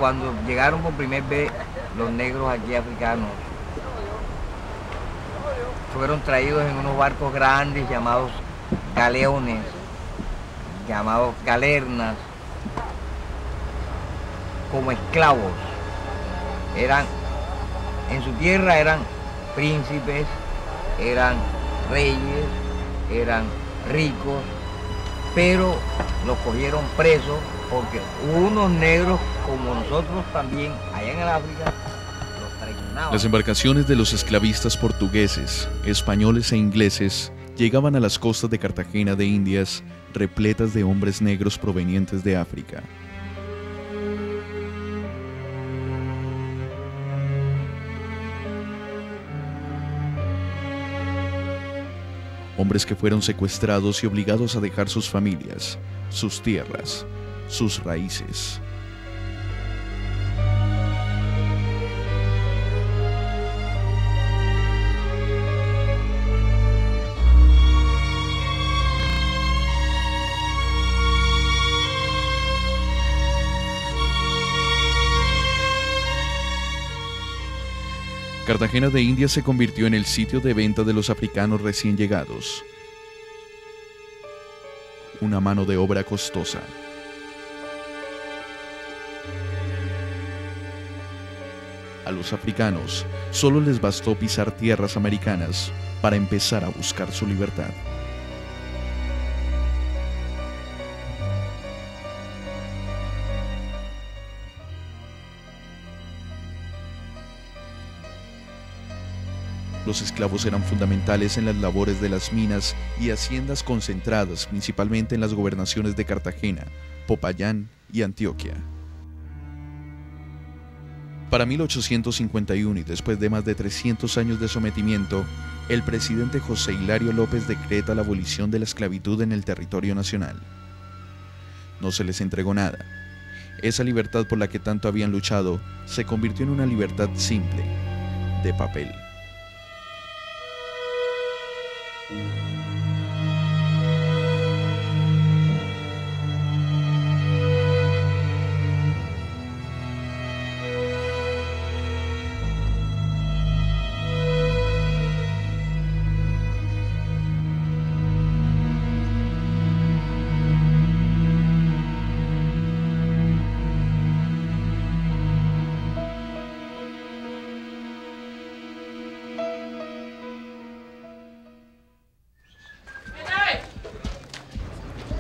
cuando llegaron por primera vez los negros aquí africanos, fueron traídos en unos barcos grandes llamados galeones, llamados galernas, como esclavos. En su tierra eran príncipes, eran reyes, eran ricos, pero los cogieron presos porque unos negros como nosotros también allá en el África los traicionaban. Las embarcaciones de los esclavistas portugueses, españoles e ingleses llegaban a las costas de Cartagena de Indias repletas de hombres negros provenientes de África. Hombres que fueron secuestrados y obligados a dejar sus familias, sus tierras, sus raíces. Cartagena de Indias se convirtió en el sitio de venta de los africanos recién llegados. Una mano de obra costosa. A los africanos solo les bastó pisar tierras americanas para empezar a buscar su libertad. Los esclavos eran fundamentales en las labores de las minas y haciendas concentradas principalmente en las gobernaciones de Cartagena, Popayán y Antioquia. Para 1851 y después de más de 300 años de sometimiento, el presidente José Hilario López decreta la abolición de la esclavitud en el territorio nacional. No se les entregó nada. Esa libertad por la que tanto habían luchado se convirtió en una libertad simple, de papel.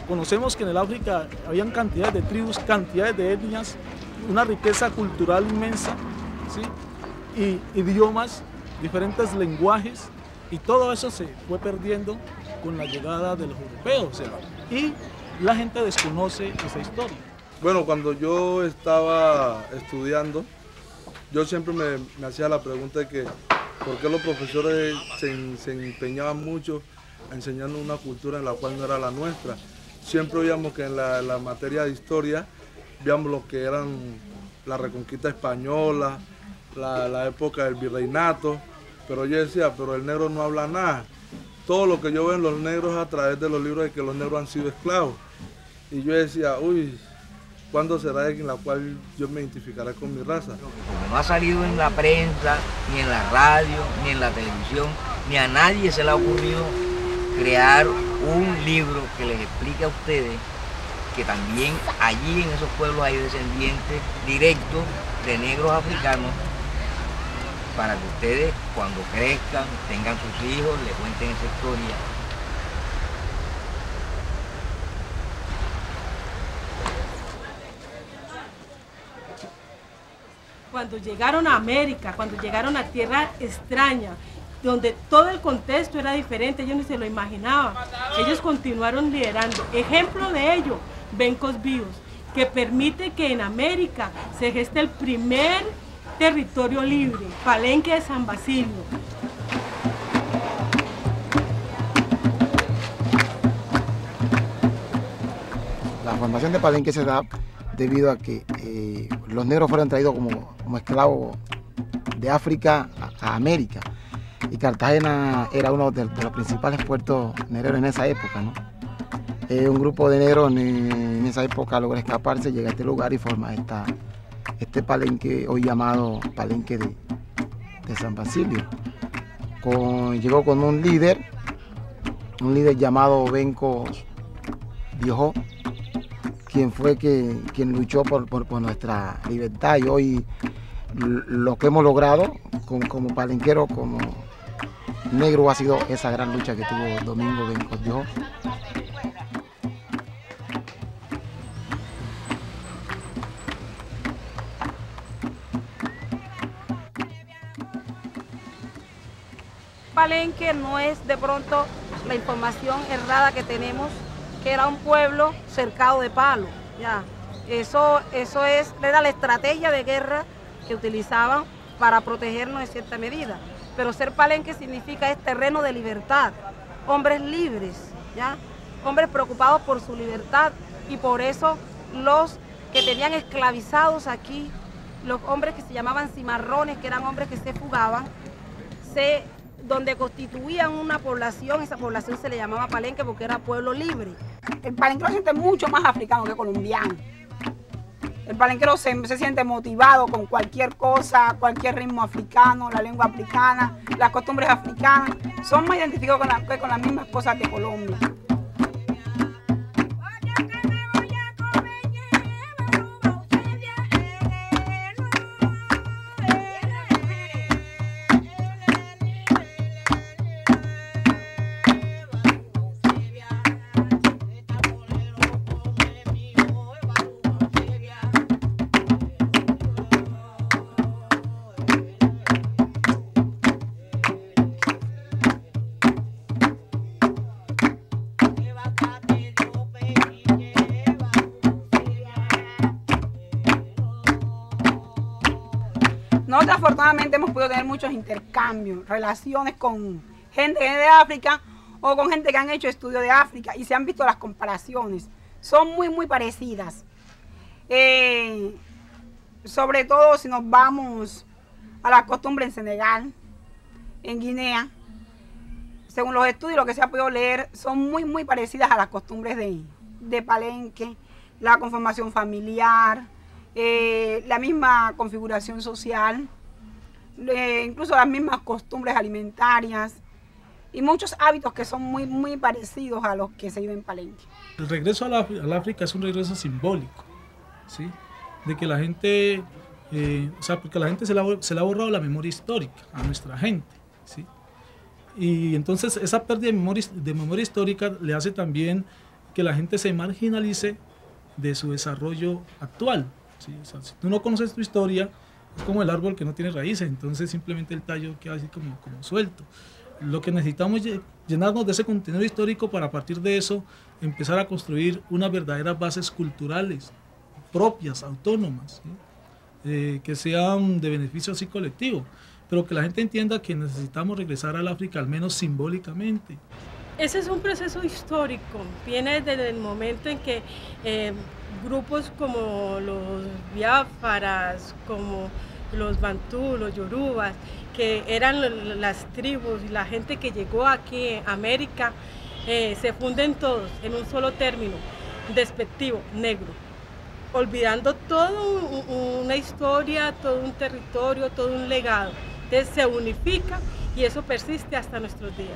Conocemos que en el África habían cantidades de tribus, cantidades de etnias, una riqueza cultural inmensa, ¿sí? Y idiomas, diferentes lenguajes, y todo eso se fue perdiendo con la llegada de los europeos, y la gente desconoce esa historia. Bueno, cuando yo estaba estudiando, yo siempre me hacía la pregunta de que por qué los profesores se empeñaban mucho a enseñarnos una cultura en la cual no era la nuestra. Siempre veíamos que en la materia de historia, veíamos lo que eran la reconquista española, la época del virreinato, pero yo decía, pero el negro no habla nada. Todo lo que yo veo en los negros a través de los libros es que los negros han sido esclavos. Y yo decía, uy, ¿cuándo será en la cual yo me identificaré con mi raza? Como no ha salido en la prensa, ni en la radio, ni en la televisión, ni a nadie se le ha ocurrido crear un libro que les explique a ustedes que también allí en esos pueblos hay descendientes directos de negros africanos, para que ustedes cuando crezcan, tengan sus hijos, les cuenten esa historia. Cuando llegaron a América, cuando llegaron a tierra extraña, donde todo el contexto era diferente, ellos ni se lo imaginaban. Ellos continuaron liderando. Ejemplo de ello, Vencos Vivos, que permite que en América se geste el primer territorio libre, Palenque de San Basilio. La formación de Palenque se da debido a que los negros fueron traídos como esclavos de África a América. Y Cartagena era uno de los principales puertos negreros en esa época, ¿no? Un grupo de negros en esa época logra escaparse, llega a este lugar y forma este palenque hoy llamado Palenque de San Basilio. Llegó con un líder llamado Benco Viejo, quien fue quien luchó por nuestra libertad, y hoy lo que hemos logrado como palenquero, como negro, ha sido esa gran lucha que tuvo Domingo Benco Viejo. Palenque no es de pronto la información errada que tenemos, que era un pueblo cercado de palo. Ya. Eso era la estrategia de guerra que utilizaban para protegernos en cierta medida. Pero ser palenque significa terreno de libertad, hombres libres, ¿ya? Hombres preocupados por su libertad, y por eso los que tenían esclavizados aquí, los hombres que se llamaban cimarrones, que eran hombres que se fugaban, donde constituían una población, esa población se le llamaba palenque porque era pueblo libre. El palenquero se siente mucho más africano que colombiano. El palenquero se siente motivado con cualquier cosa, cualquier ritmo africano, la lengua africana, las costumbres africanas. Son más identificados con las mismas cosas de Colombia. Nosotros afortunadamente hemos podido tener muchos intercambios, relaciones con gente de África o con gente que han hecho estudios de África, y se han visto las comparaciones. Son muy parecidas. Sobre todo si nos vamos a las costumbres en Senegal, en Guinea. Según los estudios, lo que se ha podido leer, son muy parecidas a las costumbres de Palenque, la conformación familiar, la misma configuración social, incluso las mismas costumbres alimentarias y muchos hábitos que son muy parecidos a los que se viven en Palenque. El regreso al África es un regreso simbólico, ¿sí? De que la gente, porque a la gente se le ha borrado la memoria histórica a nuestra gente, ¿sí? Y entonces esa pérdida de memoria histórica le hace también que la gente se marginalice de su desarrollo actual. ¿Sí? O sea, si tú no conoces tu historia, es como el árbol que no tiene raíces, entonces simplemente el tallo queda así como suelto. Lo que necesitamos es llenarnos de ese contenido histórico para, a partir de eso, empezar a construir unas verdaderas bases culturales propias, autónomas, ¿sí? Que sean de beneficio así colectivo, pero que la gente entienda que necesitamos regresar al África, al menos simbólicamente. Ese es un proceso histórico, viene desde el momento en que grupos como los biafras, como los bantú, los yorubas, que eran las tribus y la gente que llegó aquí a América, se funden todos en un solo término, despectivo, negro, olvidando toda una historia, todo un territorio, todo un legado. Entonces se unifica y eso persiste hasta nuestros días.